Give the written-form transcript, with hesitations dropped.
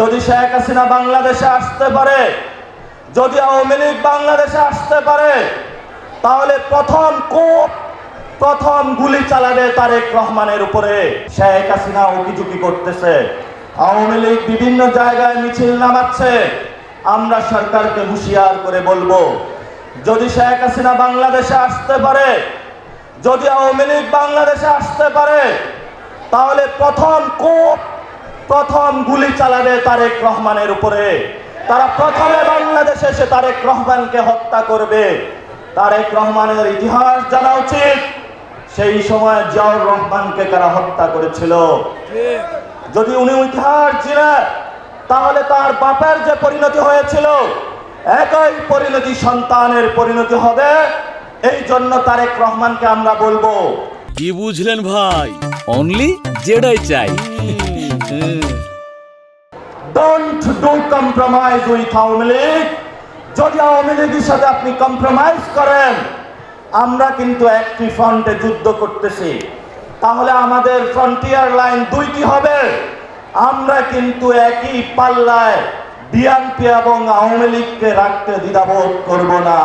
যদি শেখ হাসিনা বাংলাদেশে আসতে পারে, যদি আওয়ামী লীগ বাংলাদেশে আসতে পারে, তাহলে প্রথম গুলি চালাবে তারেক রহমানের উপরে। শেখ হাসিনা উকিঝুঁকি করতেছে, আওয়ামী লীগ বিভিন্ন জায়গায় মিছিল নামাচ্ছে। আমরা সরকারকে হুঁশিয়ার করে বলবো, যদি শেখ হাসিনা বাংলাদেশে আসতে পারে, যদি আওয়ামী লীগ বাংলাদেশে আসতে পারে, তাহলে প্রথম গুলি চালাবে তারেক রহমানের উপরে। তারা প্রথমে বাংলাদেশে এসে তারেক রহমানকে হত্যা করবে। তারেক রহমানের ইতিহাস জানা উচিত, সেই সময় জিয়াউর রহমানকে কারা হত্যা করেছিল। যদি উনি ইতিহাস জানেন, তাহলে তার বাপের যে পরিণতি হয়েছিল, একই পরিণতি সন্তানের পরিণতি হবে। এই জন্য তারেক রহমানকে আমরা বলবো, কি বুঝলেন ভাই? অনলি যেটাই চাই। Don't do compromise with Awami League. যদি আওয়ামী লীগের সাথে আপনি কম্প্রোমাইজ করেন, আমরা কিন্তু একটি ফ্রন্টে যুদ্ধ করতেছি, তাহলে আমাদের ফ্রন্টিয়ার লাইন দুইটি হবে। আমরা কিন্তু একই পাল্লায় বিএনপি এবং আওয়ামী লীগকে রাখতে দ্বিধাবোধ করব না।